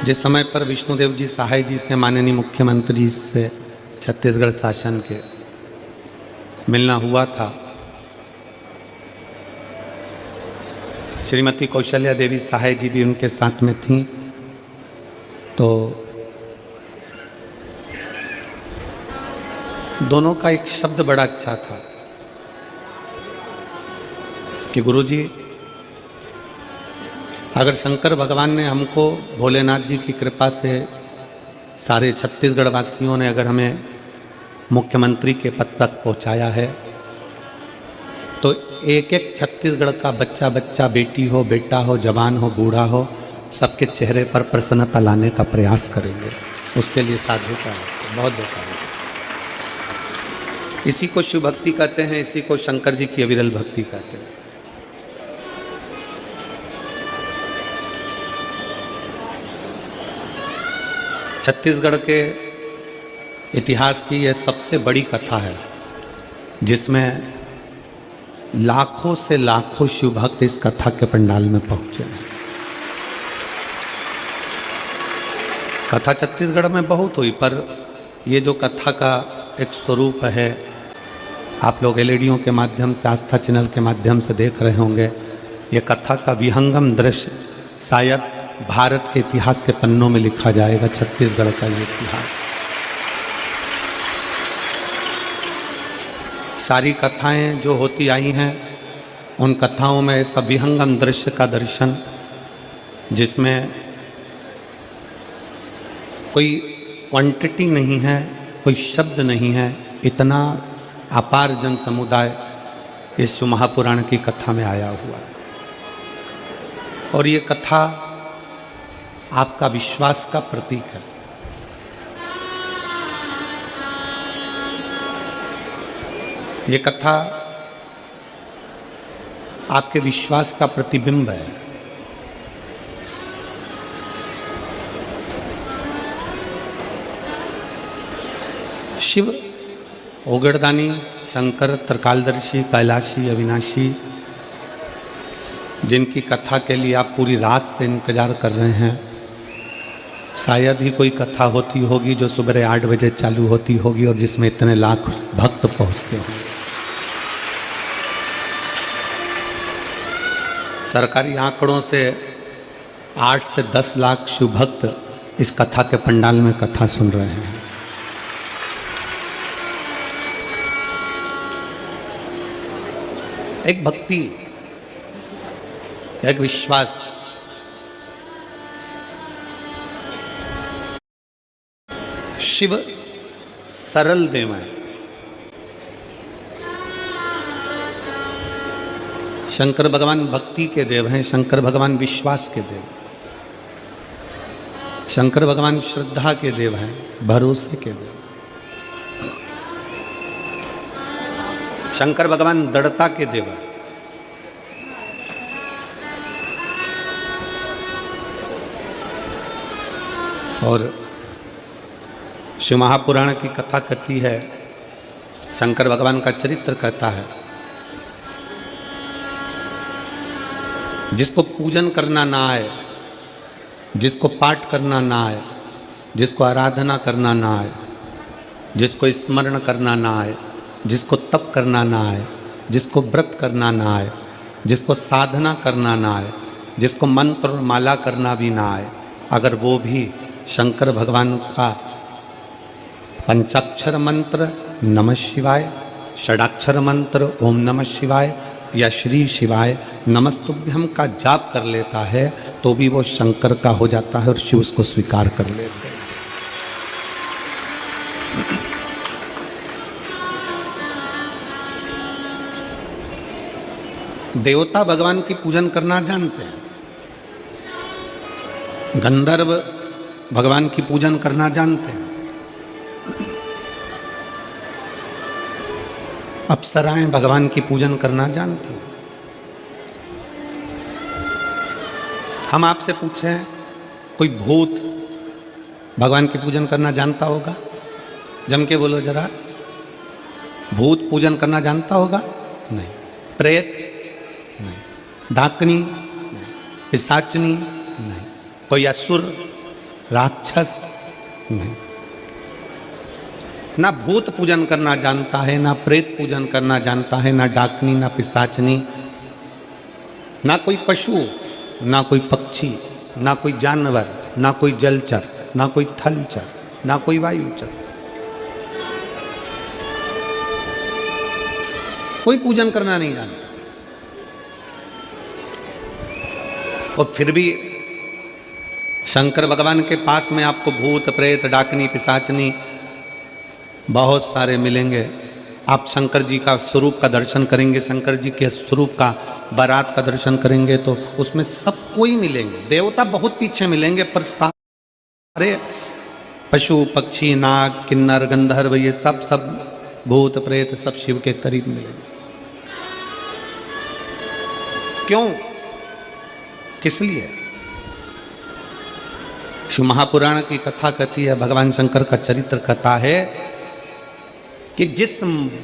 जिस समय पर विष्णुदेव जी सहाय जी से माननीय मुख्यमंत्री से छत्तीसगढ़ शासन के मिलना हुआ था, श्रीमती कौशल्या देवी सहाय जी भी उनके साथ में थीं। तो दोनों का एक शब्द बड़ा अच्छा था कि गुरुजी, अगर शंकर भगवान ने हमको भोलेनाथ जी की कृपा से सारे छत्तीसगढ़ वासियों ने अगर हमें मुख्यमंत्री के पद तक पहुंचाया है, तो एक एक छत्तीसगढ़ का बच्चा बच्चा, बेटी हो, बेटा हो, जवान हो, बूढ़ा हो, सबके चेहरे पर प्रसन्नता लाने का प्रयास करेंगे। उसके लिए साधुता है, बहुत बहुत साधुता। इसी को शिव भक्ति कहते हैं, इसी को शंकर जी की अविरल भक्ति कहते हैं। छत्तीसगढ़ के इतिहास की यह सबसे बड़ी कथा है, जिसमें लाखों से लाखों शिव भक्त इस कथा के पंडाल में पहुंचे हैं। कथा छत्तीसगढ़ में बहुत हुई, पर ये जो कथा का एक स्वरूप है, आप लोग एलईडीओं के माध्यम से, आस्था चैनल के माध्यम से देख रहे होंगे। ये कथा का विहंगम दृश्य शायद भारत के इतिहास के पन्नों में लिखा जाएगा। छत्तीसगढ़ का ये इतिहास, सारी कथाएं जो होती आई हैं, उन कथाओं में ऐसा विहंगम दृश्य का दर्शन, जिसमें कोई क्वांटिटी नहीं है, कोई शब्द नहीं है, इतना अपार जन समुदाय इस शिव महापुराण की कथा में आया हुआ है। और ये कथा आपका विश्वास का प्रतीक है। ये कथा आपके विश्वास का प्रतिबिंब है। शिव ओगड़दानी, शंकर, त्रिकालदर्शी, कैलाशी, अविनाशी, जिनकी कथा के लिए आप पूरी रात से इंतजार कर रहे हैं, शायद ही कोई कथा होती होगी जो सुबह 8 बजे चालू होती होगी और जिसमें इतने लाख भक्त पहुंचते होंगे। सरकारी आंकड़ों से 8 से 10 लाख शिव भक्त इस कथा के पंडाल में कथा सुन रहे हैं। एक भक्ति, एक विश्वास, शिव सरल देव है। शंकर भगवान भक्ति के देव हैं, शंकर भगवान विश्वास के देव, शंकर भगवान श्रद्धा के देव हैं, भरोसे के देव, शंकर भगवान दृढ़ता के देव हैं। और शिव महापुराण की कथा कहती है, शंकर भगवान का चरित्र कहता है, जिसको पूजन करना ना आए, जिसको पाठ करना ना आए, जिसको आराधना करना ना आए, जिसको स्मरण करना ना आए, जिसको तप करना ना आए, जिसको व्रत करना ना आए, जिसको साधना करना ना आए, जिसको मंत्र और माला करना भी ना आए, अगर वो भी शंकर भगवान का पंचाक्षर मंत्र नमः शिवाय, षडाक्षर मंत्र ओम नमः शिवाय या श्री शिवाय नमस्तुभ्यम का जाप कर लेता है, तो भी वो शंकर का हो जाता है और शिव उसको स्वीकार कर लेते हैं। देवता भगवान की पूजन करना जानते हैं, गंधर्व भगवान की पूजन करना जानते हैं, अप्सराएं भगवान की पूजन करना जानती हैं। हम आपसे पूछें, कोई भूत भगवान की पूजन करना जानता होगा? जम के बोलो जरा, भूत पूजन करना जानता होगा? नहीं। प्रेत? नहीं। डाकनी? नहीं। पिशाचनी? नहीं। कोई असुर? राक्षस नहीं। ना भूत पूजन करना जानता है, ना प्रेत पूजन करना जानता है, ना डाकनी, ना पिशाचनी, ना कोई पशु, ना कोई पक्षी, ना कोई जानवर, ना कोई जलचर, ना कोई थलचर, ना कोई वायुचर। कोई पूजन करना नहीं जानता। और फिर भी शंकर भगवान के पास में आपको भूत प्रेत डाकनी पिशाचनी बहुत सारे मिलेंगे। आप शंकर जी का स्वरूप का दर्शन करेंगे, शंकर जी के स्वरूप का बारात का दर्शन करेंगे तो उसमें सब कोई मिलेंगे। देवता बहुत पीछे मिलेंगे, पर सारे पशु पक्षी नाग किन्नर गंधर्व ये सब भूत प्रेत सब शिव के करीब मिलेंगे। क्यों, किस लिए? शिव महापुराण की कथा कहती है, भगवान शंकर का चरित्र कथा है कि जिस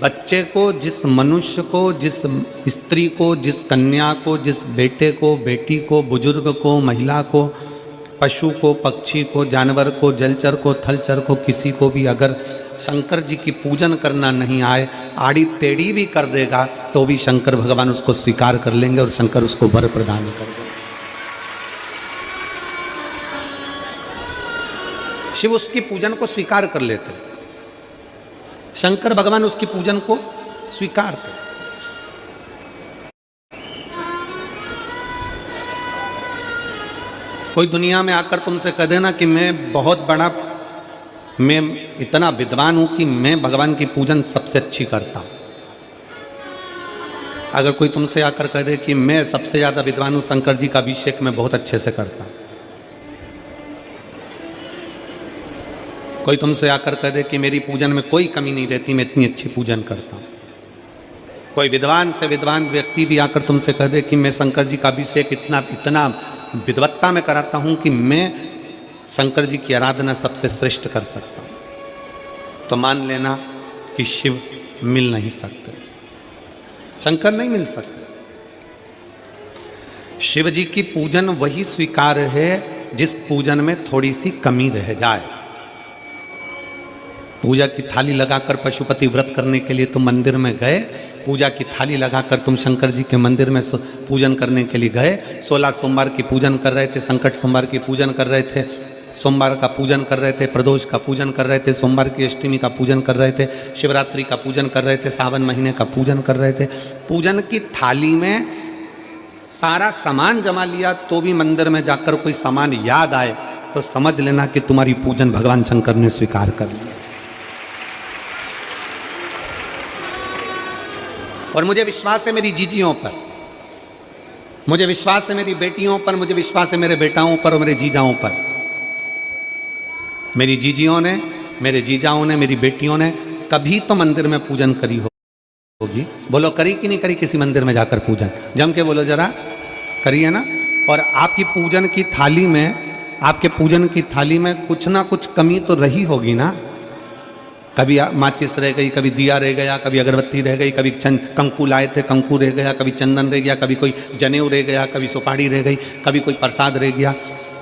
बच्चे को, जिस मनुष्य को, जिस स्त्री को, जिस कन्या को, जिस बेटे को, बेटी को, बुजुर्ग को, महिला को, पशु को, पक्षी को, जानवर को, जलचर को, थलचर को, किसी को भी अगर शंकर जी की पूजन करना नहीं आए, आड़ी टेढ़ी भी कर देगा तो भी शंकर भगवान उसको स्वीकार कर लेंगे और शंकर उसको वर प्रदान कर देंगे। शिव उसकी पूजन को स्वीकार कर लेते, शंकर भगवान उसकी पूजन को स्वीकारते। कोई दुनिया में आकर तुमसे कह देना कि मैं बहुत बड़ा, मैं इतना विद्वान हूं कि मैं भगवान की पूजन सबसे अच्छी करता हूं। अगर कोई तुमसे आकर कह दे कि मैं सबसे ज्यादा विद्वान हूं, शंकर जी का अभिषेक मैं बहुत अच्छे से करता हूं। कोई तुमसे आकर कह दे कि मेरी पूजन में कोई कमी नहीं रहती, मैं इतनी अच्छी पूजन करता हूं। कोई विद्वान से विद्वान व्यक्ति भी आकर तुमसे कह दे कि मैं शंकर जी का अभिषेक इतना विद्वत्ता में कराता हूं कि मैं शंकर जी की आराधना सबसे श्रेष्ठ कर सकता हूं, तो मान लेना कि शिव मिल नहीं सकते, शंकर नहीं मिल सकते। शिव जी की पूजन वही स्वीकार है जिस पूजन में थोड़ी सी कमी रह जाए। पूजा की थाली लगाकर पशुपति व्रत करने के लिए तुम मंदिर में गए, पूजा की थाली लगाकर तुम शंकर जी के मंदिर में पूजन करने के लिए गए, 16 सोमवार की पूजन कर रहे थे, संकट सोमवार की पूजन कर रहे थे, सोमवार का पूजन कर रहे थे, प्रदोष का पूजन कर रहे थे, सोमवार की अष्टमी का पूजन कर रहे थे, शिवरात्रि का पूजन कर रहे थे, सावन महीने का पूजन कर रहे थे। पूजन की थाली में सारा सामान जमा लिया तो भी मंदिर में जाकर कोई सामान याद आए तो समझ लेना कि तुम्हारी पूजन भगवान शंकर ने स्वीकार कर लिया। और मुझे विश्वास है मेरी जीजियों पर, मुझे विश्वास है मेरी बेटियों पर, मुझे विश्वास है मेरे बेटाओं पर और मेरे जीजाओं पर। मेरी जीजियों ने, मेरे जीजाओं ने, मेरी बेटियों ने कभी तो मंदिर में पूजन करी होगी। बोलो करी कि नहीं करी किसी मंदिर में जाकर पूजन? जम के बोलो जरा, करी है ना? और आपकी पूजन की थाली में, आपके पूजन की थाली में कुछ ना कुछ कमी तो रही होगी ना। कभी माचिस रह गई, कभी दिया रह गया, कभी अगरबत्ती रह गई, कभी कंकु लाए थे कंकु रह गया, कभी चंदन रह गया, कभी कोई जनेऊ रह गया, कभी सुपाड़ी रह गई, कभी कोई प्रसाद रह गया।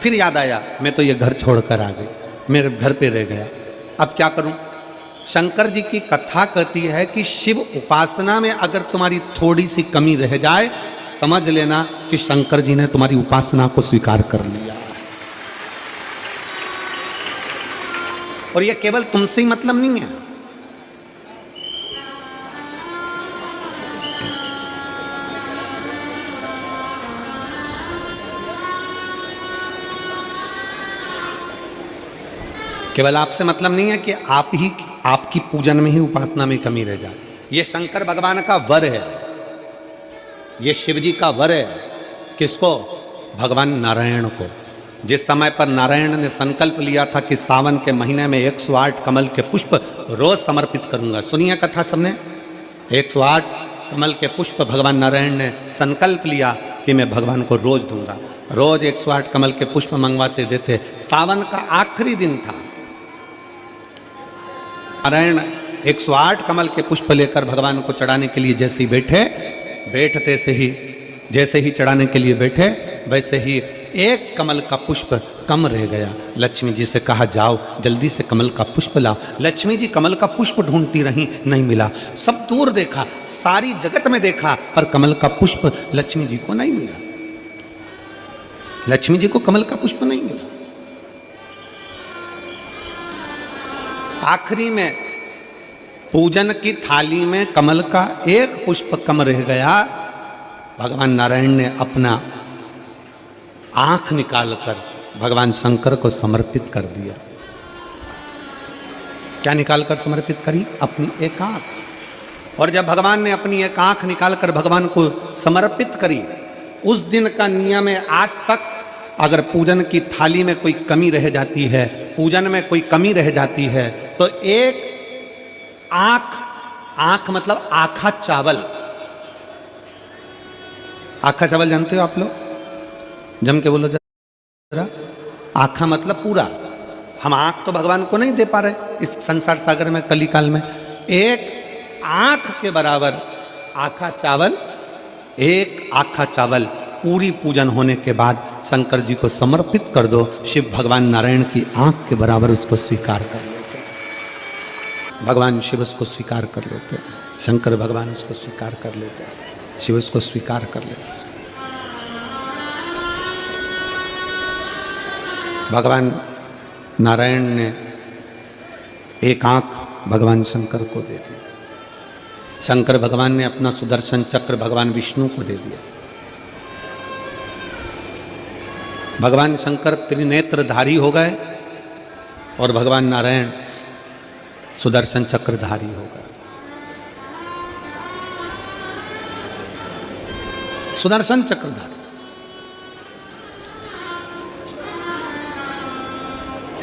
फिर याद आया मैं तो ये घर छोड़कर आ गई, मेरे घर पे रह गया, अब क्या करूं? शंकर जी की कथा कहती है कि शिव उपासना में अगर तुम्हारी थोड़ी सी कमी रह जाए, समझ लेना कि शंकर जी ने तुम्हारी उपासना को स्वीकार कर लिया। और यह केवल तुमसे ही मतलब नहीं है, केवल आपसे मतलब नहीं है कि आप ही आपकी पूजन में ही उपासना में कमी रह जाए। ये शंकर भगवान का वर है, ये शिव जी का वर है। किसको? भगवान नारायण को। जिस समय पर नारायण ने संकल्प लिया था कि सावन के महीने में 108 कमल के पुष्प रोज समर्पित करूंगा, सुनिए कथा सबने। 108 कमल के पुष्प भगवान नारायण ने संकल्प लिया कि मैं भगवान को रोज दूंगा। रोज 108 कमल के पुष्प मंगवाते देते। सावन का आखिरी दिन था, नारायण 108 कमल के पुष्प लेकर भगवान को चढ़ाने के लिए जैसे ही बैठे, बैठते से ही जैसे ही चढ़ाने के लिए बैठे, वैसे ही एक कमल का पुष्प कम रह गया। लक्ष्मी जी से कहा जाओ जल्दी से कमल का पुष्प लाओ। लक्ष्मी जी कमल का पुष्प ढूंढती रही, नहीं मिला। सब दूर देखा, सारी जगत में देखा, पर कमल का पुष्प लक्ष्मी जी को नहीं मिला। लक्ष्मी जी को कमल का पुष्प नहीं मिला। आखिरी में पूजन की थाली में कमल का एक पुष्प कम रह गया। भगवान नारायण ने अपना आंख निकालकर भगवान शंकर को समर्पित कर दिया। क्या निकालकर समर्पित करी? अपनी एक आंख। और जब भगवान ने अपनी एक आंख निकालकर भगवान को समर्पित करी, उस दिन का नियम है आज तक अगर पूजन की थाली में कोई कमी रह जाती है, पूजन में कोई कमी रह जाती है, तो एक आंख मतलब आखा चावल। आखा चावल जानते हो आप लोग? जम के बोलो जरा। आखा मतलब पूरा। हम आंख तो भगवान को नहीं दे पा रहे इस संसार सागर में, कली काल में। एक आंख के बराबर आखा चावल, एक आखा चावल पूरी पूजन होने के बाद शंकर जी को समर्पित कर दो। शिव भगवान नारायण की आंख के बराबर उसको स्वीकार कर लेते हैं। भगवान शिव उसको स्वीकार कर लेते हैं, शंकर भगवान उसको स्वीकार कर लेते हैं, शिव उसको स्वीकार कर लेते हैं। भगवान नारायण ने एक आंख भगवान शंकर को दे दी। शंकर भगवान ने अपना सुदर्शन चक्र भगवान विष्णु को दे दिया। भगवान शंकर त्रिनेत्रधारी हो गए और भगवान नारायण सुदर्शन चक्रधारी हो गए। सुदर्शन चक्रधारी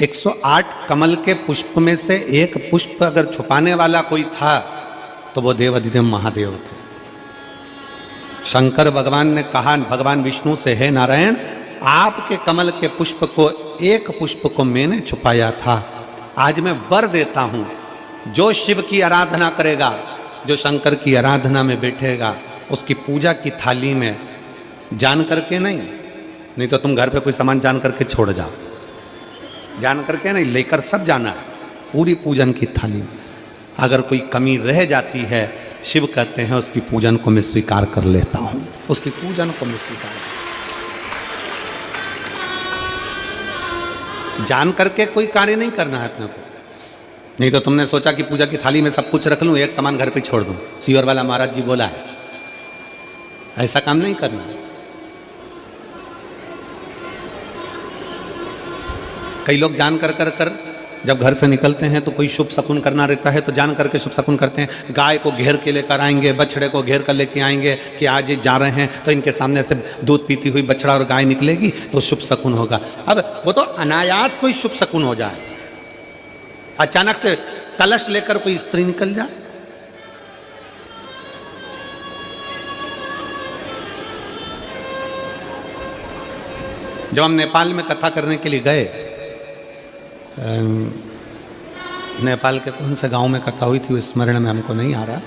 108 कमल के पुष्प में से एक पुष्प अगर छुपाने वाला कोई था तो वो देवाधिदेव महादेव थे। शंकर भगवान ने कहा भगवान विष्णु से, हे नारायण, आपके कमल के पुष्प को, एक पुष्प को मैंने छुपाया था। आज मैं वर देता हूं, जो शिव की आराधना करेगा, जो शंकर की आराधना में बैठेगा, उसकी पूजा की थाली में जान करके नहीं तो तुम घर पे कोई सामान जान करके छोड़ जाओ, जान करके नहीं, लेकर सब जाना है। पूरी पूजन की थाली में अगर कोई कमी रह जाती है, शिव कहते हैं उसकी पूजन को मैं स्वीकार कर लेता हूं, उसकी पूजन को मैं स्वीकार। जान करके कोई कार्य नहीं करना है अपने को। नहीं तो तुमने सोचा कि पूजा की थाली में सब कुछ रख लूं, एक सामान घर पे छोड़ दूं। सीवर वाला महाराज जी बोला है, ऐसा काम नहीं करना है। कई लोग जान कर जब घर से निकलते हैं तो कोई शुभ शकुन करना रहता है तो जान करके शुभ शकुन करते हैं। गाय को घेर के लेकर आएंगे, बछड़े को घेर कर लेके आएंगे कि आज ये जा रहे हैं तो इनके सामने से दूध पीती हुई बछड़ा और गाय निकलेगी तो शुभ शकुन होगा। अब वो तो अनायास कोई शुभ शकुन हो जाए, अचानक से कलश लेकर कोई स्त्री निकल जाए। जब हम नेपाल में कथा करने के लिए गए, नेपाल के कौन से गांव में कथा हुई थी वो स्मरण में हमको नहीं आ रहा,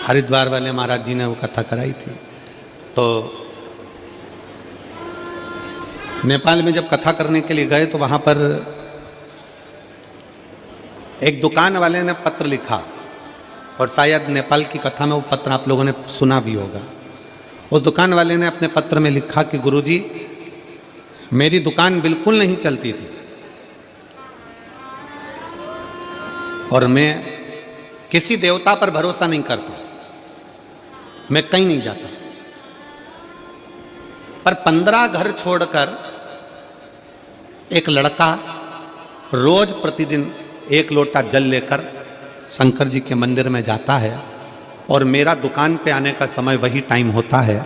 हरिद्वार वाले महाराज जी ने वो कथा कराई थी। तो नेपाल में जब कथा करने के लिए गए तो वहां पर एक दुकान वाले ने पत्र लिखा, और शायद नेपाल की कथा में वो पत्र आप लोगों ने सुना भी होगा। उस दुकान वाले ने अपने पत्र में लिखा कि गुरुजी, मेरी दुकान बिल्कुल नहीं चलती थी और मैं किसी देवता पर भरोसा नहीं करता, मैं कहीं नहीं जाता, पर 15 घर छोड़कर एक लड़का रोज प्रतिदिन 1 लोटा जल लेकर शंकर जी के मंदिर में जाता है और मेरा दुकान पे आने का समय वही टाइम होता है।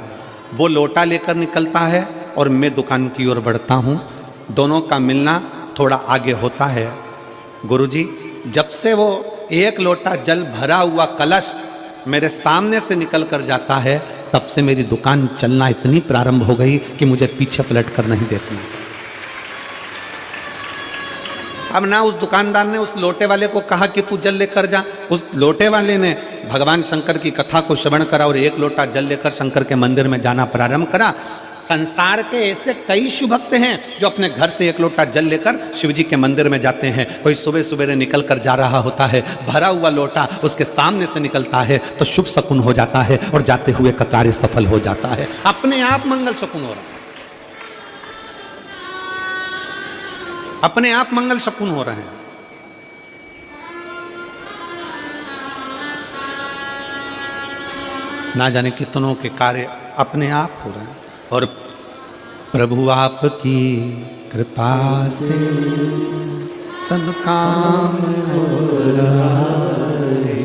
वो लोटा लेकर निकलता है और मैं दुकान की ओर बढ़ता हूँ, दोनों का मिलना थोड़ा आगे होता है। गुरुजी, जब से वो 1 लोटा जल भरा हुआ कलश मेरे सामने से निकल कर जाता है, तब से मेरी दुकान चलना इतनी प्रारंभ हो गई कि मुझे पीछे पलट कर नहीं देखना। अब ना उस दुकानदार ने उस लोटे वाले को कहा कि तू जल लेकर जा, उस लोटे वाले ने भगवान शंकर की कथा को श्रवण करा और एक लोटा जल लेकर शंकर के मंदिर में जाना प्रारंभ करा। संसार के ऐसे कई शिव भक्त हैं जो अपने घर से एक लोटा जल लेकर शिव जी के मंदिर में जाते हैं। कोई सुबह सुबह निकल कर जा रहा होता है, भरा हुआ लोटा उसके सामने से निकलता है तो शुभ शकुन हो जाता है और जाते हुए का कार्य सफल हो जाता है, अपने आप मंगल शकुन हो रहा है, अपने आप मंगल शकुन हो रहे हैं। ना जाने कितनों के कार्य अपने आप हो रहे हैं और प्रभु आपकी कृपा से सब काम हो रहा है।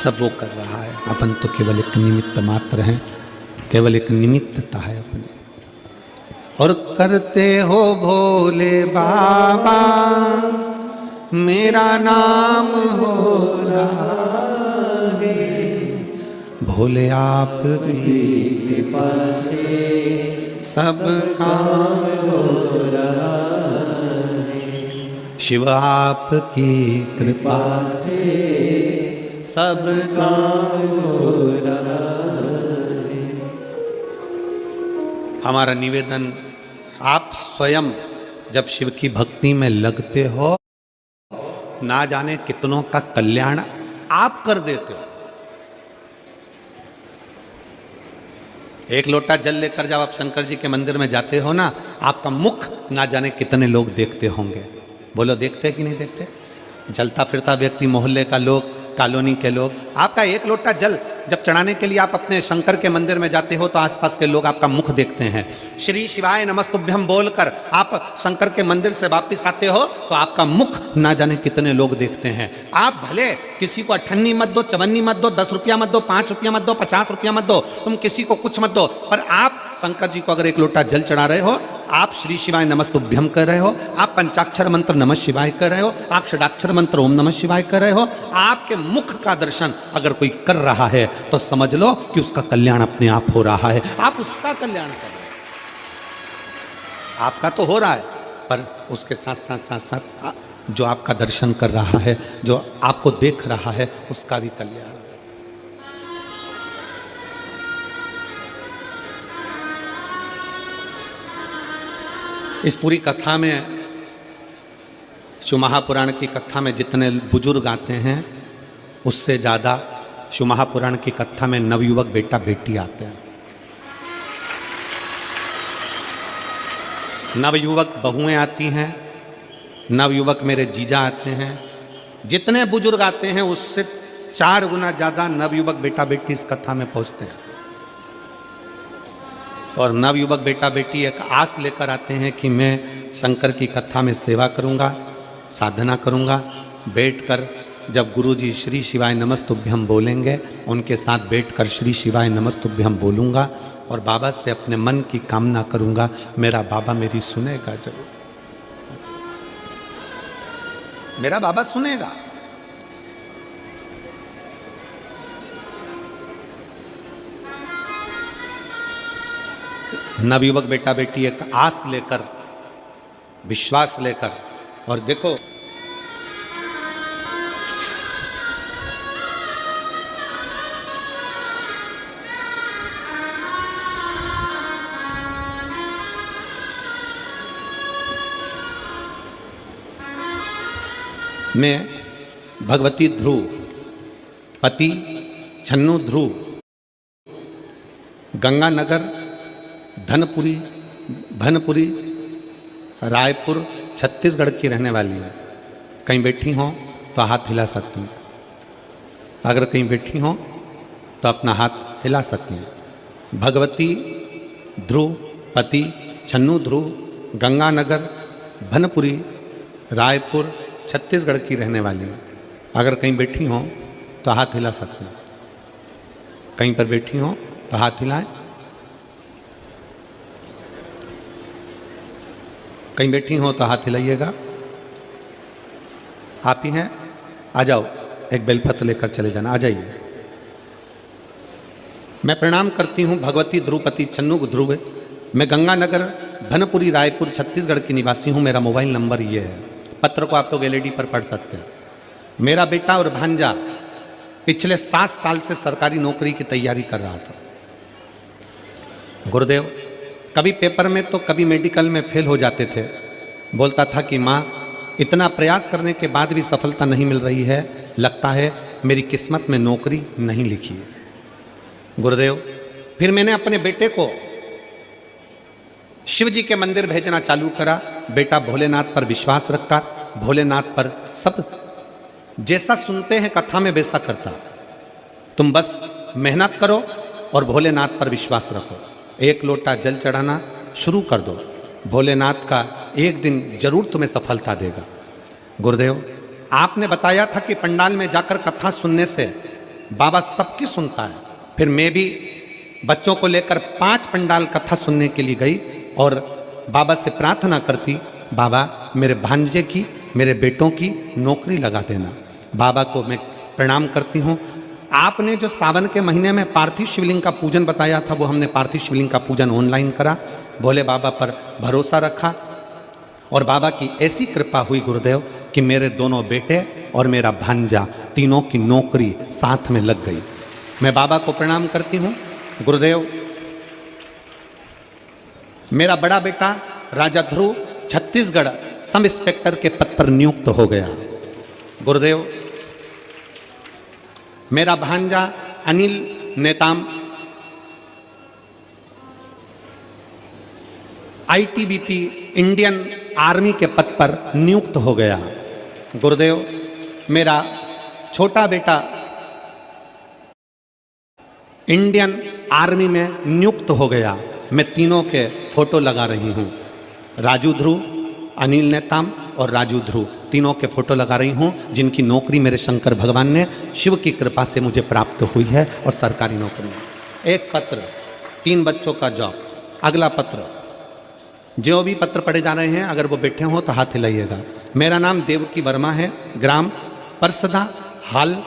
सब वो कर रहा है, अपन तो केवल एक निमित्त मात्र हैं, केवल एक निमित्तता है अपनी। और करते हो भोले बाबा मेरा नाम हो रहा है, भोले आपकी कृपा से सब काम हो रहा है, शिव आपकी कृपा से सब काम हो रहा है। हमारा निवेदन, आप स्वयं जब शिव की भक्ति में लगते हो, ना जाने कितनों का कल्याण आप कर देते हो। एक लोटा जल लेकर जब आप शंकर जी के मंदिर में जाते हो ना, आपका मुख ना जाने कितने लोग देखते होंगे। बोलो देखते कि नहीं देखते? जलता फिरता व्यक्ति, मोहल्ले का लोग, कॉलोनी के लोग, आपका एक लोटा जल जब चढ़ाने के लिए आप अपने शंकर के मंदिर में जाते हो तो आसपास के लोग आपका मुख देखते हैं। श्री शिवाय नमस्तुभ्यम बोलकर आप शंकर के मंदिर से वापस आते हो तो आपका मुख ना जाने कितने लोग देखते हैं। आप भले किसी को 98 मत दो, 54 मत दो, 10 रुपया मत दो, 5 रुपया मत दो, 50 रुपया मत दो, तुम किसी को कुछ मत दो, पर आप शंकर जी को अगर एक लोटा जल चढ़ा रहे हो, आप श्री शिवाय नमस्तुभ्यम कर रहे हो, आप पंचाक्षर मंत्र नमः शिवाय कर रहे हो, आप षडाक्षर मंत्र ओम नमः शिवाय कर रहे हो, आपके मुख का दर्शन अगर कोई कर रहा है तो समझ लो कि उसका कल्याण अपने आप हो रहा है। आप उसका कल्याण कर रहे हो, आपका तो हो रहा है, पर उसके साथ साथ साथ साथ जो आपका दर्शन कर रहा है, जो आपको देख रहा है, उसका भी कल्याण। इस पूरी कथा में, शिव महापुराण की कथा में जितने बुजुर्ग आते हैं, उससे ज़्यादा शिव महापुराण की कथा में नवयुवक बेटा बेटी आते हैं। नवयुवक बहुएं आती हैं, नवयुवक मेरे जीजा आते हैं। जितने बुजुर्ग आते हैं उससे 4 गुना ज़्यादा नवयुवक बेटा बेटी इस कथा में पहुँचते हैं। और नवयुवक बेटा बेटी एक आस लेकर आते हैं कि मैं शंकर की कथा में सेवा करूंगा, साधना करूंगा, बैठकर जब गुरुजी श्री शिवाय नमस्तुभ्यम बोलेंगे उनके साथ बैठकर श्री शिवाय नमस्तुभ्यम बोलूंगा और बाबा से अपने मन की कामना करूंगा, मेरा बाबा मेरी सुनेगा जरूर, मेरा बाबा सुनेगा। नवयुवक बेटा बेटी एक आस लेकर, विश्वास लेकर, और देखो मैं भगवती ध्रुव, पति छन्नू ध्रुव, गंगानगर, भनपुरी, रायपुर, छत्तीसगढ़ की रहने वाली है। कहीं बैठी हो तो हाथ हिला सकती हैं, अगर कहीं बैठी हो तो अपना हाथ हिला सकती हैं। भगवती ध्रुव, पति छन्नू ध्रुव, गंगानगर, भनपुरी, रायपुर, छत्तीसगढ़ की रहने वाली है। अगर कहीं बैठी हो तो हाथ हिला सकते हैं, कहीं पर बैठी हो तो हाथ हिलाएं। कहीं बैठी हो तो हाथ हिलाइएगा। आप ही हैं, आ जाओ, एक बेलपत्र लेकर चले जाना, आ जाइए। मैं प्रणाम करती हूँ भगवती ध्रुवपति छन्नू ध्रुव। मैं गंगानगर भनपुरी रायपुर छत्तीसगढ़ की निवासी हूँ। मेरा मोबाइल नंबर ये है। पत्र को आप लोग एलईडी पर पढ़ सकते हैं। मेरा बेटा और भांजा पिछले 7 साल से सरकारी नौकरी की तैयारी कर रहा था। गुरुदेव कभी पेपर में तो कभी मेडिकल में फेल हो जाते थे। बोलता था कि माँ, इतना प्रयास करने के बाद भी सफलता नहीं मिल रही है, लगता है मेरी किस्मत में नौकरी नहीं लिखी है। गुरुदेव फिर मैंने अपने बेटे को शिव जी के मंदिर भेजना चालू करा। बेटा भोलेनाथ पर विश्वास रखा, भोलेनाथ पर सब जैसा सुनते हैं कथा में वैसा करता। तुम बस मेहनत करो और भोलेनाथ पर विश्वास रखो। 1 लोटा जल चढ़ाना शुरू कर दो, भोलेनाथ का एक दिन जरूर तुम्हें सफलता देगा। गुरुदेव आपने बताया था कि पंडाल में जाकर कथा सुनने से बाबा सबकी सुनता है। फिर मैं भी बच्चों को लेकर 5 पंडाल कथा सुनने के लिए गई और बाबा से प्रार्थना करती, बाबा मेरे भांजे की, मेरे बेटों की नौकरी लगा देना। बाबा को मैं प्रणाम करती हूँ। आपने जो सावन के महीने में पार्थिव शिवलिंग का पूजन बताया था, वो हमने पार्थिव शिवलिंग का पूजन ऑनलाइन करा। भोले बाबा पर भरोसा रखा और बाबा की ऐसी कृपा हुई गुरुदेव कि मेरे दोनों बेटे और मेरा भांजा तीनों की नौकरी साथ में लग गई। मैं बाबा को प्रणाम करती हूँ। गुरुदेव मेरा बड़ा बेटा राजा ध्रुव छत्तीसगढ़ सब इंस्पेक्टर के पद पर नियुक्त हो गया। गुरुदेव मेरा भांजा Anil Netam ITBP Indian army के पद पर नियुक्त हो गया। गुरुदेव मेरा छोटा बेटा इंडियन आर्मी में नियुक्त हो गया। मैं तीनों के फोटो लगा रही हूँ। राजू ध्रुव, अनिल नेताम और राजू ध्रुव तीनों के फोटो लगा रही हूँ, जिनकी नौकरी मेरे शंकर भगवान ने शिव की कृपा से मुझे प्राप्त हुई है और सरकारी नौकरी। 1 पत्र 3 बच्चों का जॉब। अगला पत्र, जो भी पत्र पढ़े जा रहे हैं अगर वो बैठे हों तो हाथ हिलाइएगा। मेरा नाम देवकी वर्मा है, ग्राम परसदा, हाल